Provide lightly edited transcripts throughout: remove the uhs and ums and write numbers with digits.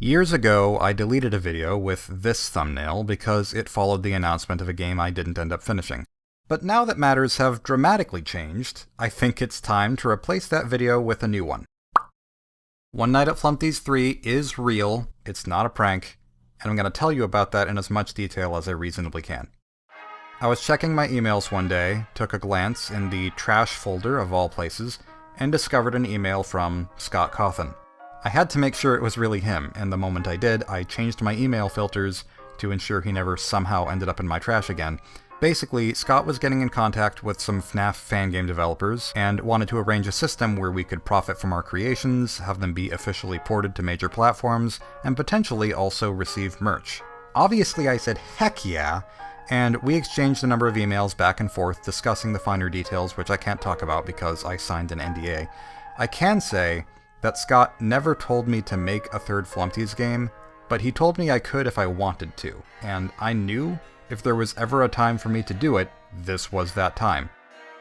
Years ago, I deleted a video with this thumbnail because it followed the announcement of a game I didn't end up finishing. But now that matters have dramatically changed, I think it's time to replace that video with a new one. One Night at Flumpty's 3 is real, it's not a prank, and I'm going to tell you about that in as much detail as I reasonably can. I was checking my emails one day, took a glance in the trash folder of all places, and discovered an email from Scott Cawthon. I had to make sure it was really him, and the moment I did, I changed my email filters to ensure he never somehow ended up in my trash again. Basically, Scott was getting in contact with some FNAF fan game developers and wanted to arrange a system where we could profit from our creations, have them be officially ported to major platforms, and potentially also receive merch. Obviously I said heck yeah, and we exchanged a number of emails back and forth discussing the finer details, which I can't talk about because I signed an NDA. I can say that Scott never told me to make a third Flumpty's game, but he told me I could if I wanted to, and I knew if there was ever a time for me to do it, this was that time.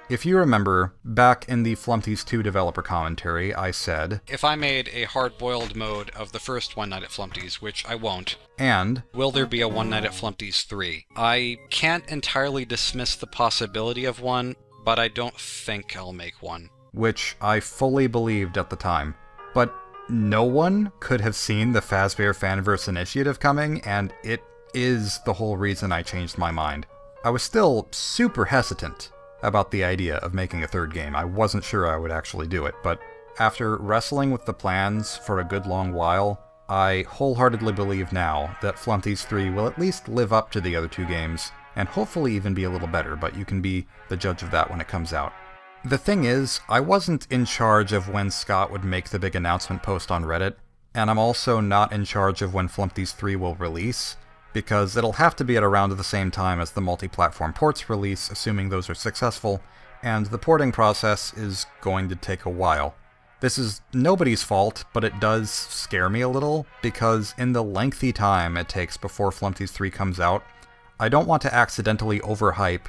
If you remember, back in the Flumpty's 2 developer commentary, I said, if I made a hard-boiled mode of the first One Night at Flumpty's, which I won't, and will there be a One Night at Flumpty's 3? I can't entirely dismiss the possibility of one, but I don't think I'll make one. Which I fully believed at the time. But no one could have seen the Fazbear Fanverse initiative coming, and it is the whole reason I changed my mind. I was still super hesitant about the idea of making a third game. I wasn't sure I would actually do it, but after wrestling with the plans for a good long while, I wholeheartedly believe now that Flumpty's 3 will at least live up to the other two games, and hopefully even be a little better, but you can be the judge of that when it comes out. The thing is, I wasn't in charge of when Scott would make the big announcement post on Reddit, and I'm also not in charge of when Flumpty's 3 will release, because it'll have to be at around the same time as the multi-platform ports release, assuming those are successful, and the porting process is going to take a while. This is nobody's fault, but it does scare me a little, because in the lengthy time it takes before Flumpty's 3 comes out, I don't want to accidentally overhype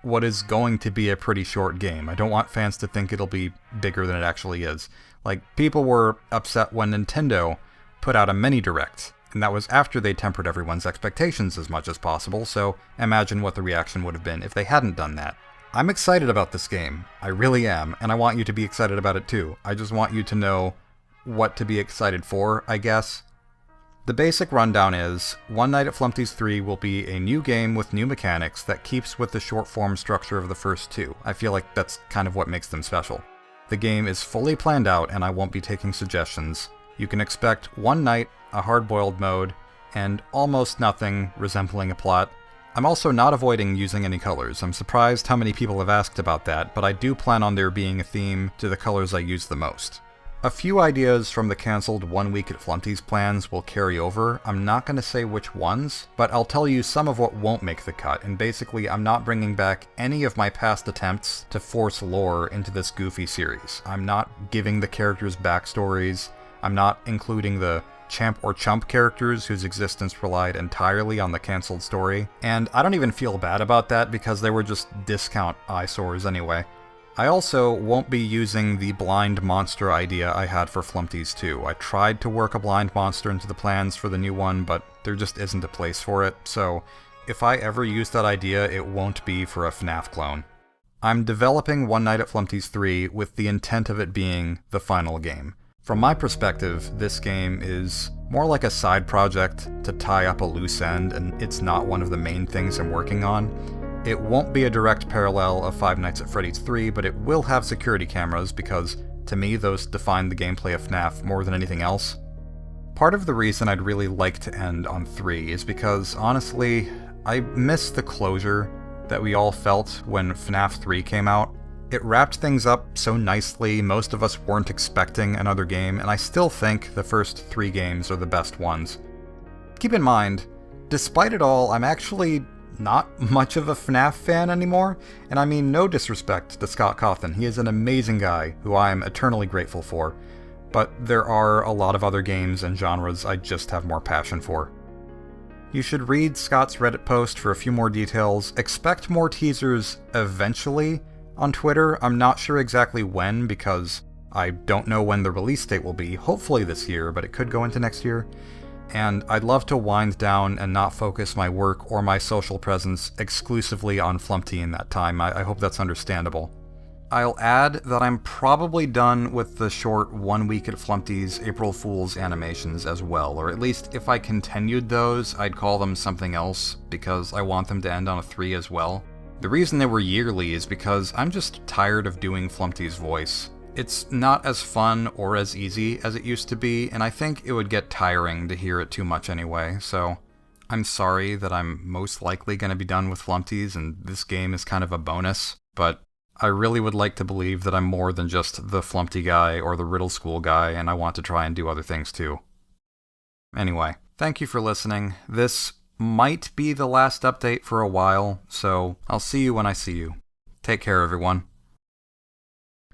what is going to be a pretty short game. I don't want fans to think it'll be bigger than it actually is. Like, people were upset when Nintendo put out a mini direct, and that was after they tempered everyone's expectations as much as possible, so imagine what the reaction would have been if they hadn't done that. I'm excited about this game, I really am, and I want you to be excited about it too. I just want you to know what to be excited for, I guess. The basic rundown is, One Night at Flumpty's 3 will be a new game with new mechanics that keeps with the short-form structure of the first two. I feel like that's kind of what makes them special. The game is fully planned out, and I won't be taking suggestions. You can expect one night, a hard-boiled mode, and almost nothing resembling a plot. I'm also not avoiding using any colors. I'm surprised how many people have asked about that, but I do plan on there being a theme to the colors I use the most. A few ideas from the cancelled One Week at Flumpty's plans will carry over. I'm not going to say which ones, but I'll tell you some of what won't make the cut, and basically I'm not bringing back any of my past attempts to force lore into this goofy series. I'm not giving the characters backstories. I'm not including the Champ or Chump characters whose existence relied entirely on the cancelled story, and I don't even feel bad about that because they were just discount eyesores anyway. I also won't be using the blind monster idea I had for Flumpty's 2. I tried to work a blind monster into the plans for the new one, but there just isn't a place for it, so if I ever use that idea, it won't be for a FNAF clone. I'm developing One Night at Flumpty's 3 with the intent of it being the final game. From my perspective, this game is more like a side project to tie up a loose end, and it's not one of the main things I'm working on. It won't be a direct parallel of Five Nights at Freddy's 3, but it will have security cameras because, to me, those define the gameplay of FNAF more than anything else. Part of the reason I'd really like to end on 3 is because, honestly, I miss the closure that we all felt when FNAF 3 came out. It wrapped things up so nicely, most of us weren't expecting another game, and I still think the first 3 games are the best ones. Keep in mind, despite it all, I'm actually not much of a FNAF fan anymore, and I mean no disrespect to Scott Cawthon. He is an amazing guy who I am eternally grateful for, but there are a lot of other games and genres I just have more passion for. You should read Scott's Reddit post for a few more details. Expect more teasers eventually on Twitter. I'm not sure exactly when because I don't know when the release date will be. Hopefully this year, but it could go into next year. and I'd love to wind down and not focus my work or my social presence exclusively on Flumpty in that time. I hope that's understandable. I'll add that I'm probably done with the short 1 week at Flumpty's April Fool's animations as well, or at least if I continued those, I'd call them something else, because I want them to end on a 3 as well. The reason they were yearly is because I'm just tired of doing Flumpty's voice. It's not as fun or as easy as it used to be, and I think it would get tiring to hear it too much anyway, so I'm sorry that I'm most likely going to be done with Flumpty's, and this game is kind of a bonus, but I really would like to believe that I'm more than just the Flumpty guy or the Riddle School guy, and I want to try and do other things too. Anyway, thank you for listening. This might be the last update for a while, so I'll see you when I see you. Take care, everyone.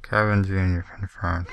Kevin Jr. confirmed.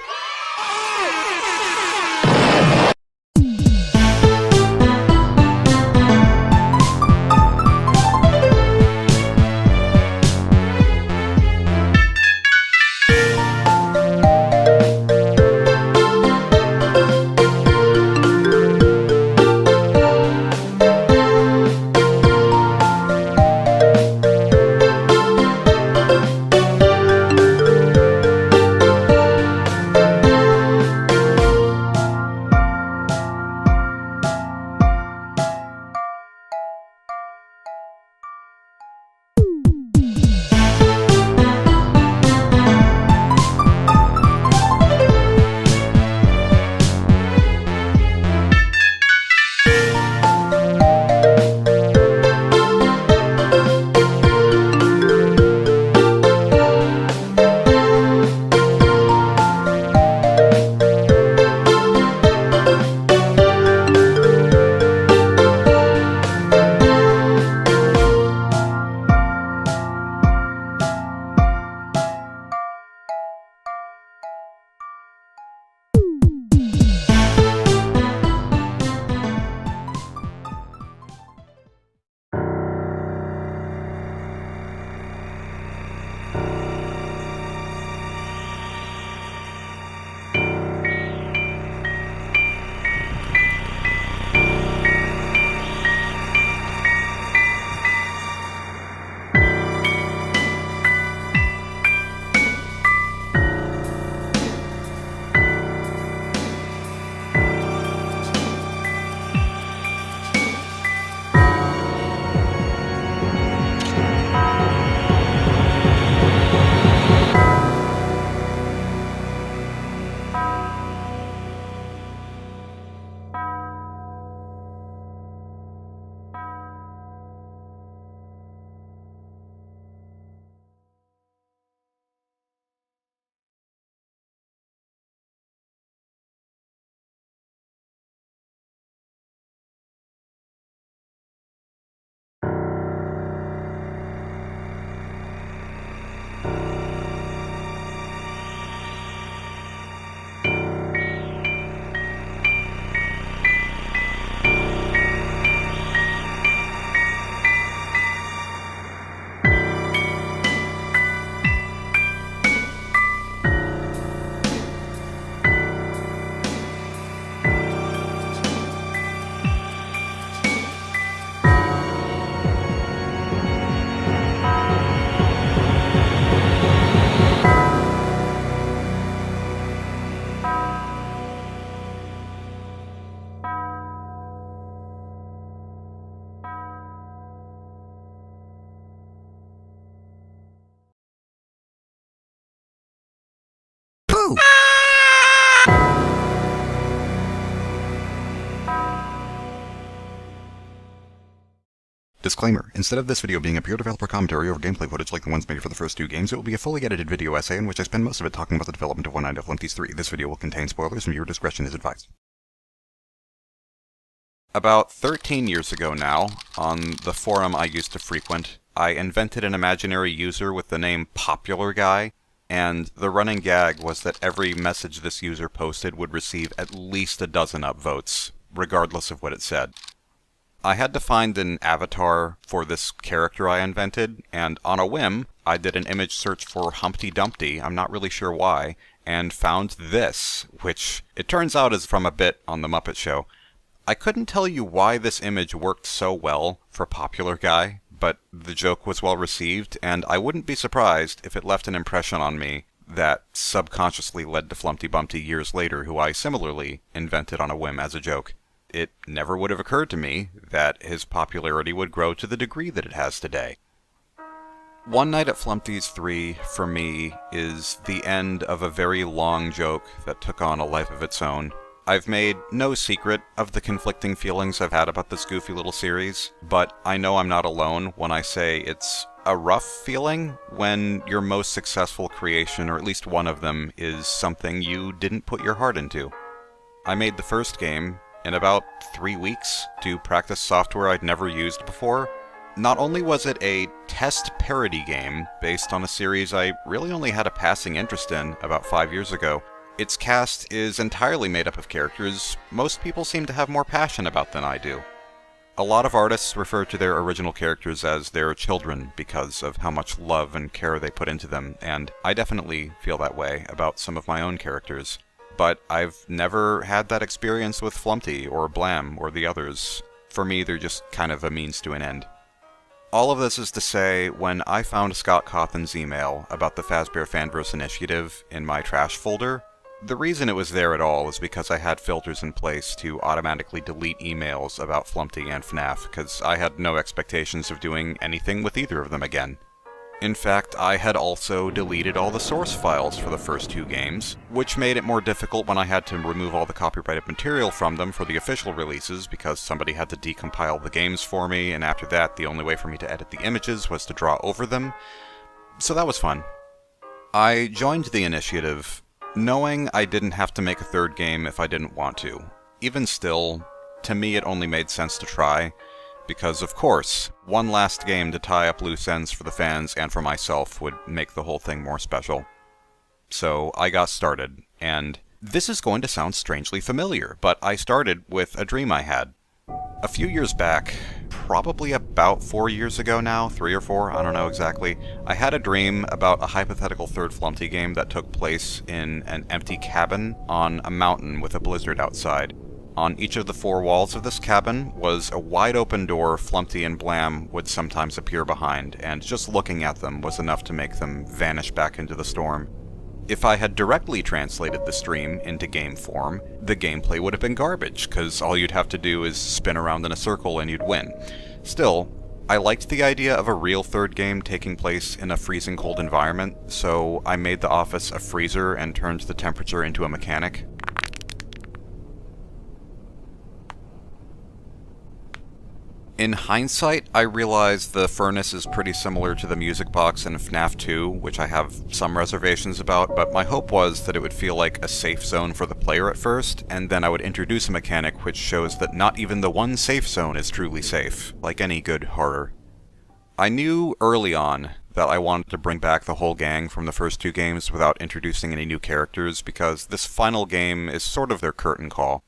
Disclaimer. Instead of this video being a pure developer commentary over gameplay footage like the ones made for the first 2 games, it will be a fully edited video essay in which I spend most of it talking about the development of One Night at Flumpty's 3. This video will contain spoilers and viewer discretion is advised. About 13 years ago now, on the forum I used to frequent, I invented an imaginary user with the name Popular Guy, and the running gag was that every message this user posted would receive at least a dozen upvotes, regardless of what it said. I had to find an avatar for this character I invented, and on a whim, I did an image search for Humpty Dumpty, I'm not really sure why, and found this, which it turns out is from a bit on The Muppet Show. I couldn't tell you why this image worked so well for Popular Guy, but the joke was well received, and I wouldn't be surprised if it left an impression on me that subconsciously led to Flumpty Bumpty years later, who I similarly invented on a whim as a joke. It never would have occurred to me that his popularity would grow to the degree that it has today. One Night at Flumpty's 3, for me, is the end of a very long joke that took on a life of its own. I've made no secret of the conflicting feelings I've had about this goofy little series, but I know I'm not alone when I say it's a rough feeling when your most successful creation, or at least one of them, is something you didn't put your heart into. I made the first game in about 3 weeks to practice software I'd never used before. Not only was it a test parody game based on a series I really only had a passing interest in about 5 years ago, its cast is entirely made up of characters most people seem to have more passion about than I do. A lot of artists refer to their original characters as their children because of how much love and care they put into them, and I definitely feel that way about some of my own characters. But I've never had that experience with Flumpty or Blam or the others. For me, they're just kind of a means to an end. All of this is to say, when I found Scott Cawthon's email about the Fazbear Fanverse Initiative in my trash folder, the reason it was there at all is because I had filters in place to automatically delete emails about Flumpty and FNAF, because I had no expectations of doing anything with either of them again. In fact, I had also deleted all the source files for the first 2 games, which made it more difficult when I had to remove all the copyrighted material from them for the official releases because somebody had to decompile the games for me, and after that the only way for me to edit the images was to draw over them. So that was fun. I joined the initiative knowing I didn't have to make a 3rd game if I didn't want to. Even still, to me it only made sense to try. Because, of course, one last game to tie up loose ends for the fans and for myself would make the whole thing more special. So I got started, and this is going to sound strangely familiar, but I started with a dream I had. A few years back, probably about 4 years ago now, 3 or 4, I don't know exactly, I had a dream about a hypothetical 3rd Flumpty game that took place in an empty cabin on a mountain with a blizzard outside. On each of the 4 walls of this cabin was a wide open door Flumpty and Blam would sometimes appear behind, and just looking at them was enough to make them vanish back into the storm. If I had directly translated the stream into game form, the gameplay would have been garbage, because all you'd have to do is spin around in a circle and you'd win. Still, I liked the idea of a real 3rd game taking place in a freezing cold environment, so I made the office a freezer and turned the temperature into a mechanic. In hindsight, I realize the furnace is pretty similar to the music box in FNAF 2, which I have some reservations about, but my hope was that it would feel like a safe zone for the player at first, and then I would introduce a mechanic which shows that not even the one safe zone is truly safe, like any good horror. I knew early on that I wanted to bring back the whole gang from the first 2 games without introducing any new characters, because this final game is sort of their curtain call.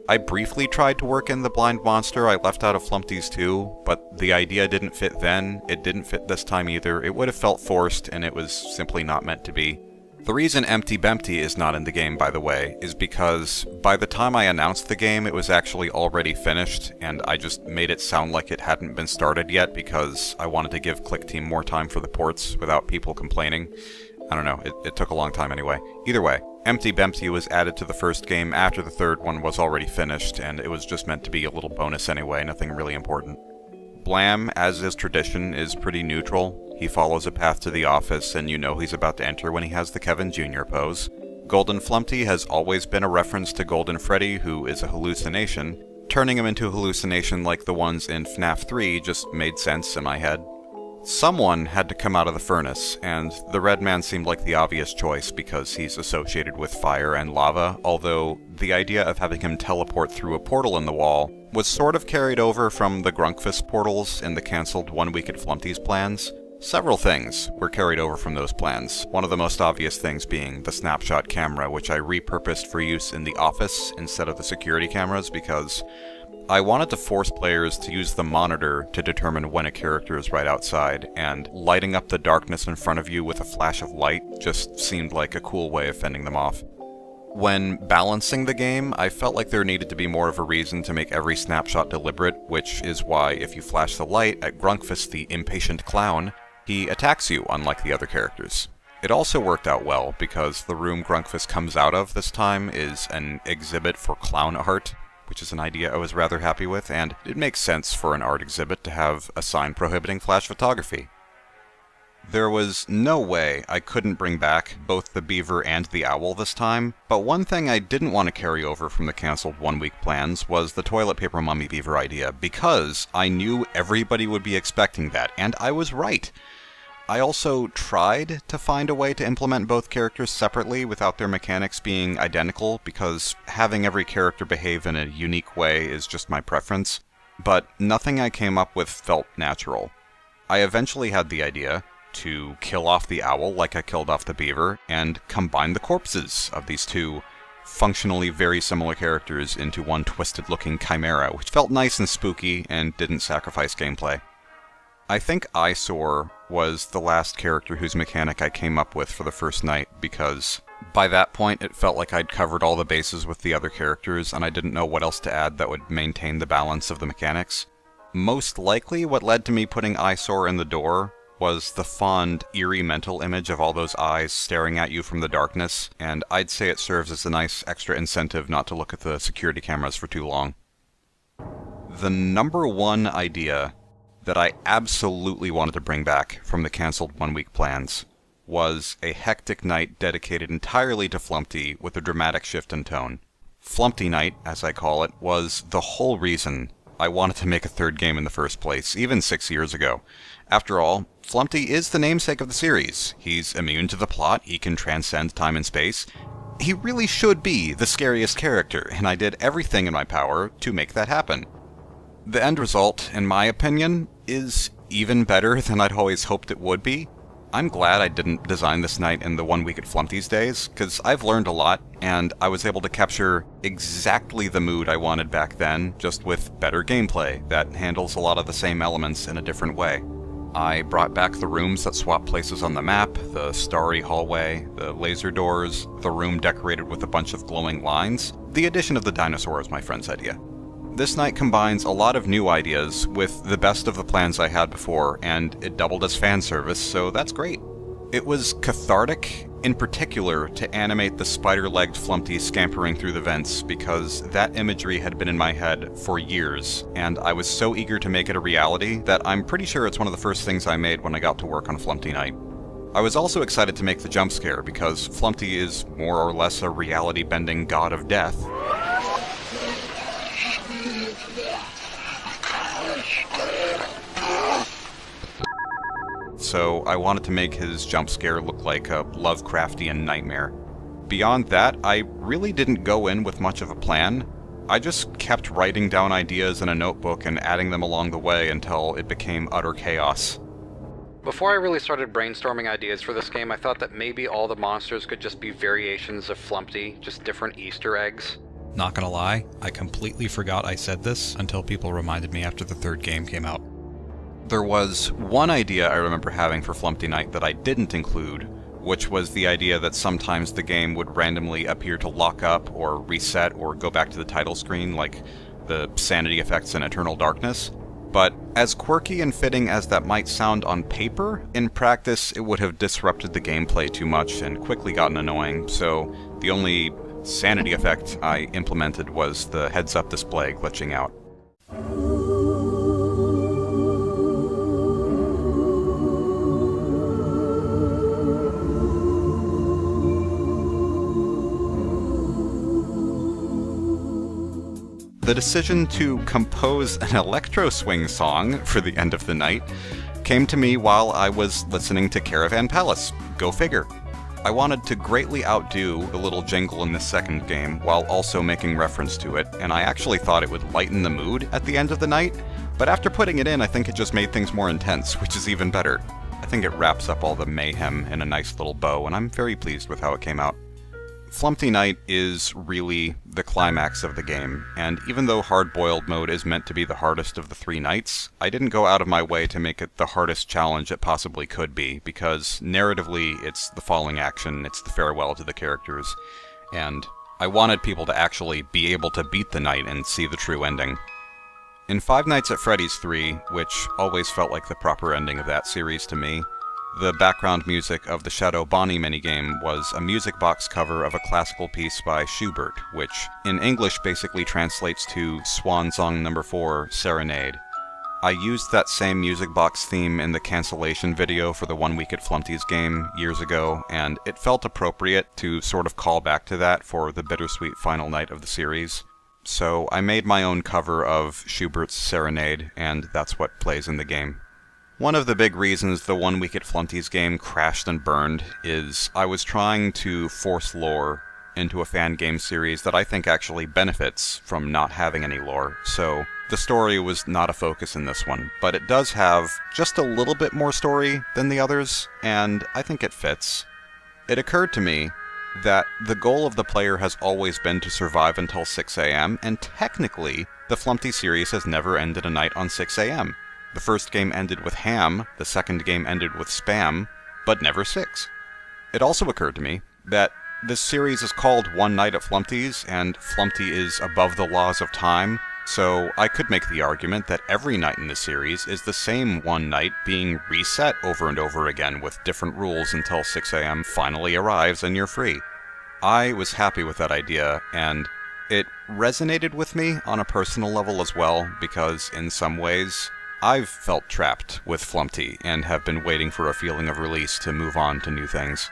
I briefly tried to work in the blind monster I left out of Flumpty's 2, but the idea didn't fit then, it didn't fit this time either, it would have felt forced, and it was simply not meant to be. The reason Empty Bempty is not in the game, by the way, is because by the time I announced the game it was actually already finished, and I just made it sound like it hadn't been started yet because I wanted to give ClickTeam more time for the ports without people complaining. I don't know, it took a long time anyway. Either way, Empty Bempty was added to the first game after the 3rd one was already finished, and it was just meant to be a little bonus anyway, nothing really important. Blam, as is tradition, is pretty neutral. He follows a path to the office, and you know he's about to enter when he has the Kevin Jr. pose. Golden Flumpty has always been a reference to Golden Freddy, who is a hallucination. Turning him into a hallucination like the ones in FNAF 3 just made sense in my head. Someone had to come out of the furnace, and the Red Man seemed like the obvious choice because he's associated with fire and lava, although the idea of having him teleport through a portal in the wall was sort of carried over from the Grunkfist portals in the cancelled One Week at Flumpty's plans. Several things were carried over from those plans, one of the most obvious things being the snapshot camera, which I repurposed for use in the office instead of the security cameras because I wanted to force players to use the monitor to determine when a character is right outside, and lighting up the darkness in front of you with a flash of light just seemed like a cool way of fending them off. When balancing the game, I felt like there needed to be more of a reason to make every snapshot deliberate, which is why if you flash the light at Grunkfist the impatient clown, he attacks you unlike the other characters. It also worked out well because the room Grunkfist comes out of this time is an exhibit for clown art, which is an idea I was rather happy with, and it makes sense for an art exhibit to have a sign prohibiting flash photography. There was no way I couldn't bring back both the beaver and the owl this time, but one thing I didn't want to carry over from the cancelled one-week plans was the toilet paper mummy beaver idea, because I knew everybody would be expecting that, and I was right. I also tried to find a way to implement both characters separately without their mechanics being identical, because having every character behave in a unique way is just my preference, but nothing I came up with felt natural. I eventually had the idea to kill off the owl like I killed off the beaver, and combine the corpses of these two functionally very similar characters into one twisted-looking chimera, which felt nice and spooky and didn't sacrifice gameplay. I think Eyesore was the last character whose mechanic I came up with for the first night, because by that point it felt like I'd covered all the bases with the other characters, and I didn't know what else to add that would maintain the balance of the mechanics. Most likely what led to me putting Eyesore in the door was the fond, eerie mental image of all those eyes staring at you from the darkness, and I'd say it serves as a nice extra incentive not to look at the security cameras for too long. The number one idea that I absolutely wanted to bring back from the cancelled one-week plans was a hectic night dedicated entirely to Flumpty with a dramatic shift in tone. Flumpty Night, as I call it, was the whole reason I wanted to make a third game in the first place, even 6 years ago. After all, Flumpty is the namesake of the series. He's immune to the plot, he can transcend time and space. He really should be the scariest character, and I did everything in my power to make that happen. The end result, in my opinion, is even better than I'd always hoped it would be. I'm glad I didn't design this night in the 1 week at Flumpty's days, because I've learned a lot, and I was able to capture exactly the mood I wanted back then, just with better gameplay that handles a lot of the same elements in a different way. I brought back the rooms that swap places on the map, the starry hallway, the laser doors, the room decorated with a bunch of glowing lines. The addition of the dinosaur was my friend's idea. This night combines a lot of new ideas with the best of the plans I had before, and it doubled as fan service, so that's great. It was cathartic, in particular, to animate the spider-legged Flumpty scampering through the vents, because that imagery had been in my head for years, and I was so eager to make it a reality that I'm pretty sure it's one of the first things I made when I got to work on Flumpty Night. I was also excited to make the jump scare, because Flumpty is more or less a reality-bending god of death. So I wanted to make his jump scare look like a Lovecraftian nightmare. Beyond that, I really didn't go in with much of a plan. I just kept writing down ideas in a notebook and adding them along the way until it became utter chaos. Before I really started brainstorming ideas for this game, I thought that maybe all the monsters could just be variations of Flumpty, just different Easter eggs. Not gonna lie, I completely forgot I said this until people reminded me after the third game came out. There was one idea I remember having for Flumpty Night that I didn't include, which was the idea that sometimes the game would randomly appear to lock up or reset or go back to the title screen, like the sanity effects in Eternal Darkness. But as quirky and fitting as that might sound on paper, in practice it would have disrupted the gameplay too much and quickly gotten annoying, so the only sanity effect I implemented was the heads-up display glitching out. The decision to compose an electro swing song for the end of the night came to me while I was listening to Caravan Palace. Go figure. I wanted to greatly outdo the little jingle in the second game while also making reference to it, and I actually thought it would lighten the mood at the end of the night, but after putting it in, I think it just made things more intense, which is even better. I think it wraps up all the mayhem in a nice little bow, and I'm very pleased with how it came out. Flumpty Night is really the climax of the game, and even though Hard-Boiled mode is meant to be the hardest of the 3 nights, I didn't go out of my way to make it the hardest challenge it possibly could be, because narratively it's the falling action, it's the farewell to the characters, and I wanted people to actually be able to beat the night and see the true ending. In Five Nights at Freddy's 3, which always felt like the proper ending of that series to me, the background music of the Shadow Bonnie minigame was a music box cover of a classical piece by Schubert, which in English basically translates to Swan Song No. 4, Serenade. I used that same music box theme in the cancellation video for the One Week at Flumpty's game years ago, and it felt appropriate to sort of call back to that for the bittersweet final night of the series. So I made my own cover of Schubert's Serenade, and that's what plays in the game. One of the big reasons the One Week at Flumpty's game crashed and burned is I was trying to force lore into a fan game series that I think actually benefits from not having any lore, so the story was not a focus in this one, but it does have just a little bit more story than the others, and I think it fits. It occurred to me that the goal of the player has always been to survive until 6 a.m., and technically, the Flumpty series has never ended a night on 6 a.m. The first game ended with Ham, the second game ended with Spam, but never 6. It also occurred to me that this series is called One Night at Flumpty's, and Flumpty is above the laws of time, so I could make the argument that every night in the series is the same one night being reset over and over again with different rules until 6 a.m. finally arrives and you're free. I was happy with that idea, and it resonated with me on a personal level as well, because in some ways, I've felt trapped with Flumpty and have been waiting for a feeling of release to move on to new things.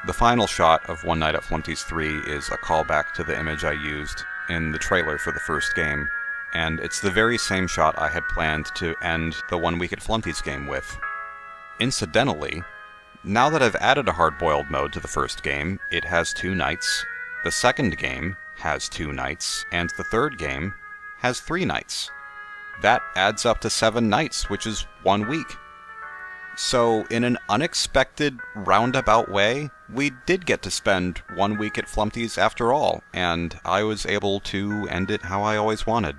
The final shot of One Night at Flumpty's 3 is a callback to the image I used in the trailer for the first game, and it's the very same shot I had planned to end the One Week at Flumpty's game with. Incidentally, now that I've added a hard-boiled mode to the first game, it has 2 nights, the second game has 2 nights, and the third game has 3 nights. That adds up to 7 nights, which is 1 week. So, in an unexpected, roundabout way, we did get to spend 1 week at Flumpty's after all, and I was able to end it how I always wanted.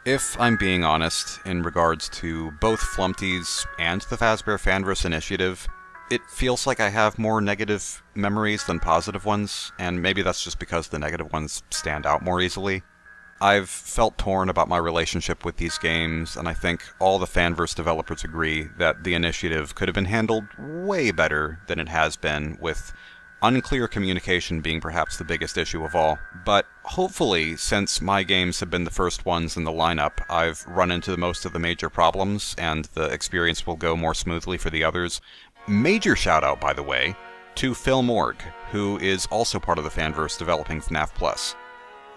If I'm being honest, in regards to both Flumpty's and the Fazbear Fanverse Initiative, it feels like I have more negative memories than positive ones, and maybe that's just because the negative ones stand out more easily. I've felt torn about my relationship with these games, and I think all the Fanverse developers agree that the initiative could have been handled way better than it has been, with unclear communication being perhaps the biggest issue of all. But hopefully, since my games have been the first ones in the lineup, I've run into most of the major problems, and the experience will go more smoothly for the others. Major shout out, by the way, to Phil Morg, who is also part of the Fanverse developing FNAF Plus.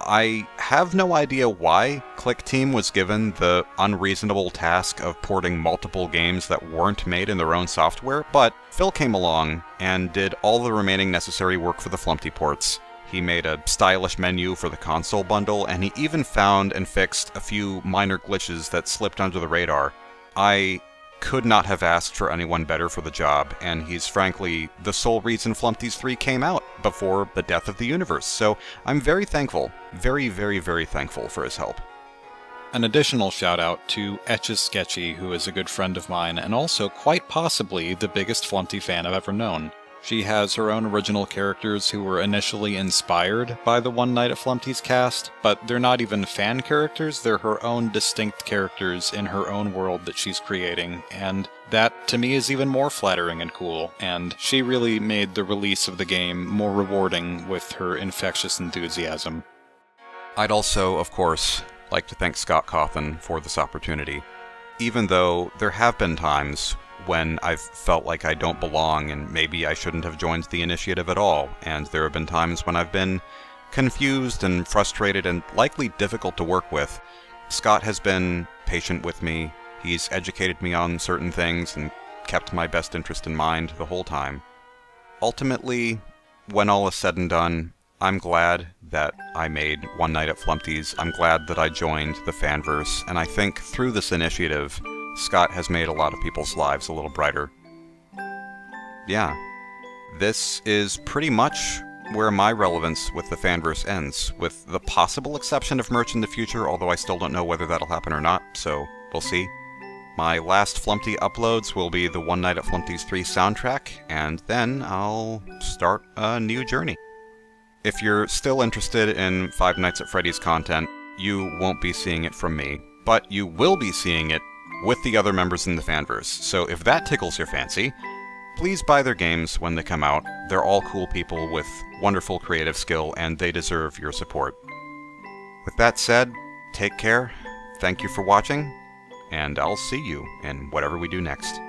I have no idea why Click Team was given the unreasonable task of porting multiple games that weren't made in their own software, but Phil came along and did all the remaining necessary work for the Flumpty ports. He made a stylish menu for the console bundle, and he even found and fixed a few minor glitches that slipped under the radar. I could not have asked for anyone better for the job, and he's frankly the sole reason Flumpty's 3 came out before the death of the universe, so I'm very thankful, very, very, very thankful for his help. An additional shout out to Etches Sketchy, who is a good friend of mine, and also quite possibly the biggest Flumpty fan I've ever known. She has her own original characters who were initially inspired by the One Night at Flumpty's cast, but they're not even fan characters, they're her own distinct characters in her own world that she's creating, and that to me is even more flattering and cool, and she really made the release of the game more rewarding with her infectious enthusiasm. I'd also, of course, like to thank Scott Cawthon for this opportunity. Even though there have been times when I've felt like I don't belong and maybe I shouldn't have joined the initiative at all, and there have been times when I've been confused and frustrated and likely difficult to work with, Scott has been patient with me, he's educated me on certain things and kept my best interest in mind the whole time. Ultimately, when all is said and done, I'm glad that I made One Night at Flumpty's, I'm glad that I joined the Fanverse, and I think through this initiative, Scott has made a lot of people's lives a little brighter. Yeah, this is pretty much where my relevance with the Fanverse ends, with the possible exception of merch in the future, although I still don't know whether that'll happen or not, so we'll see. My last Flumpty uploads will be the One Night at Flumpty's 3 soundtrack, and then I'll start a new journey. If you're still interested in Five Nights at Freddy's content, you won't be seeing it from me, but you will be seeing it with the other members in the fanverse. So if that tickles your fancy, please buy their games when they come out. They're all cool people with wonderful creative skill, and they deserve your support. With that said, take care, thank you for watching, and I'll see you in whatever we do next.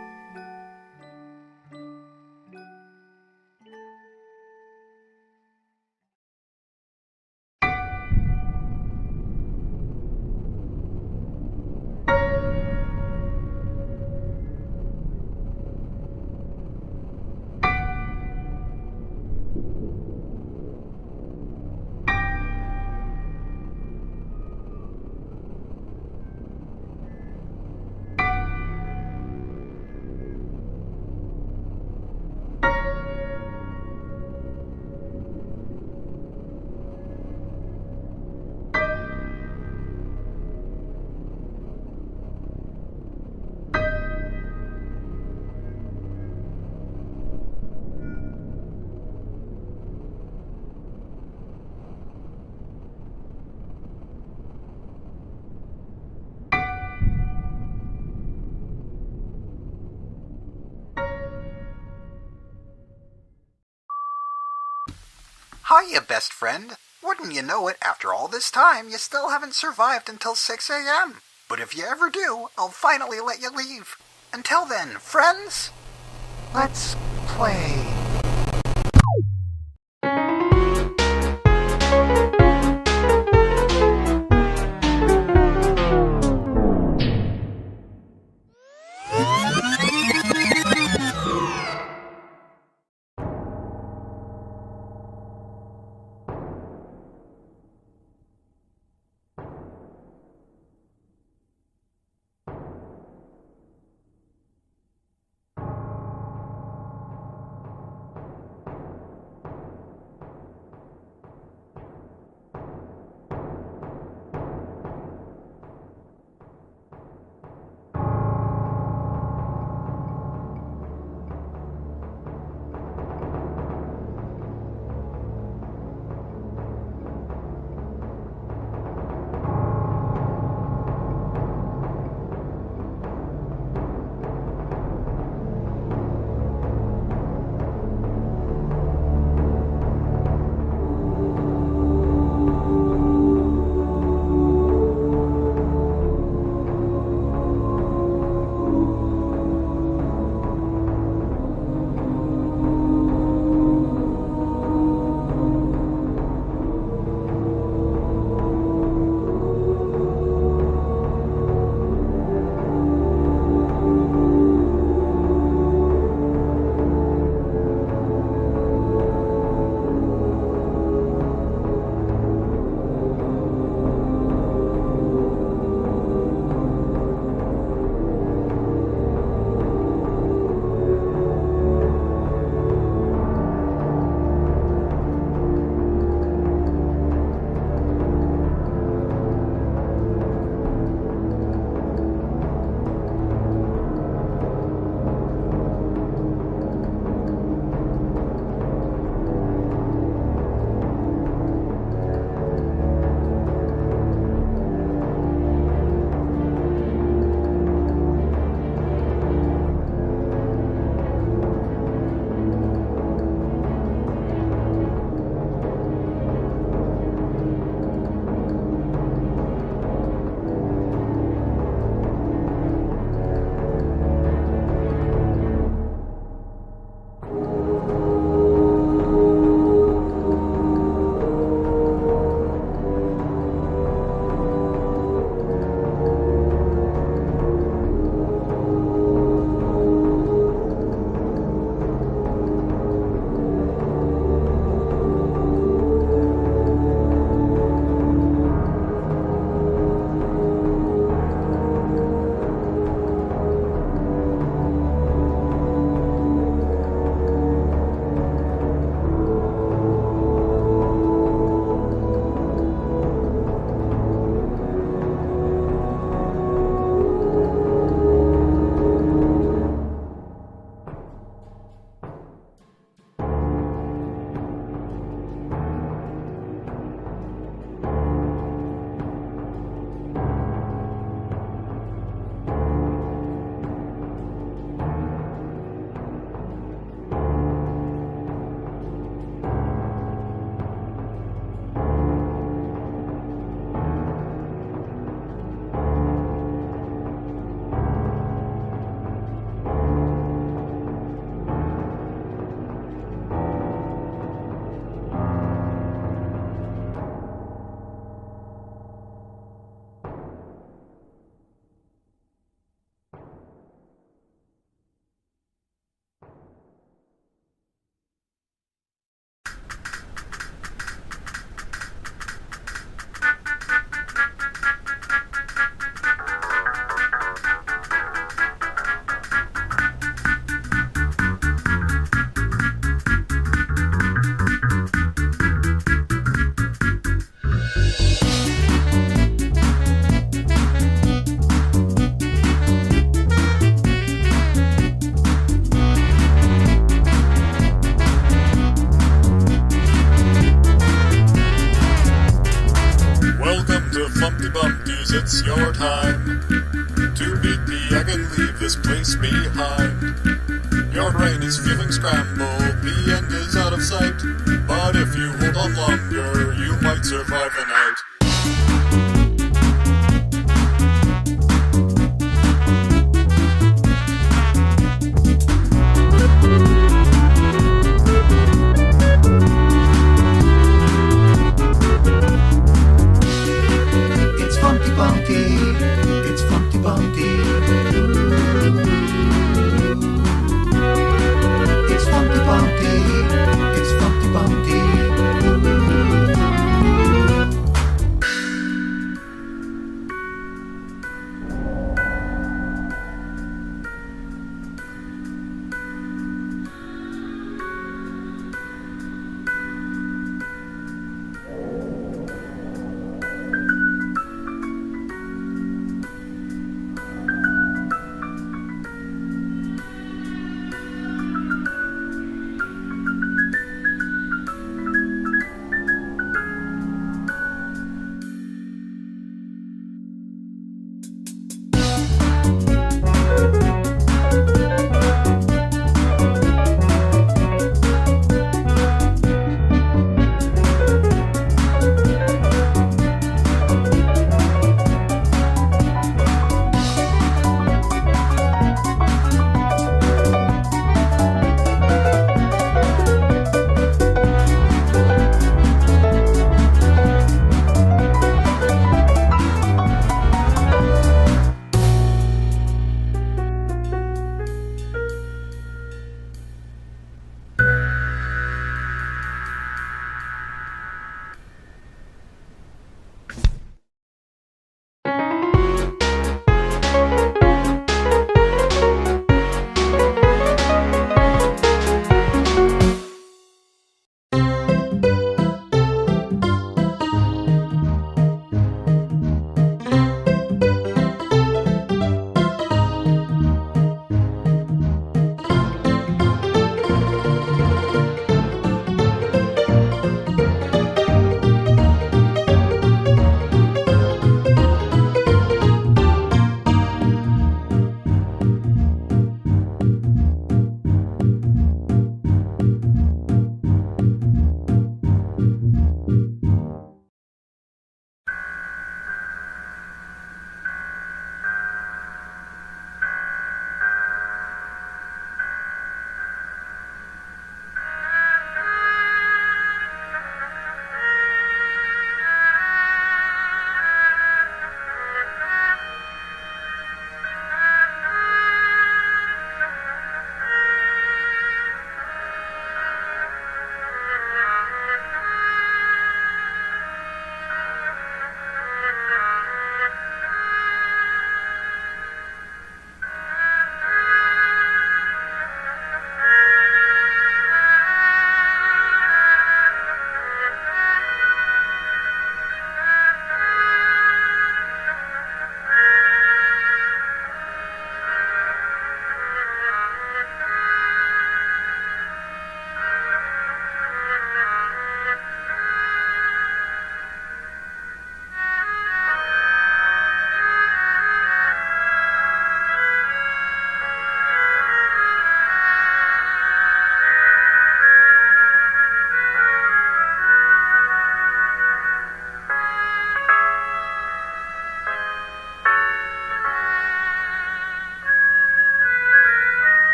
Hiya, best friend. Wouldn't you know it, after all this time, you still haven't survived until 6 a.m. But if you ever do, I'll finally let you leave. Until then, friends, let's play. this place behind. Your brain is feeling scrambled, the end is out of sight. But if you hold on longer, you might survive the night. It's Funky Bunky, it's Funky Bunky. It's Funky Bunky, it's Funky Bunky.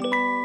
Bye.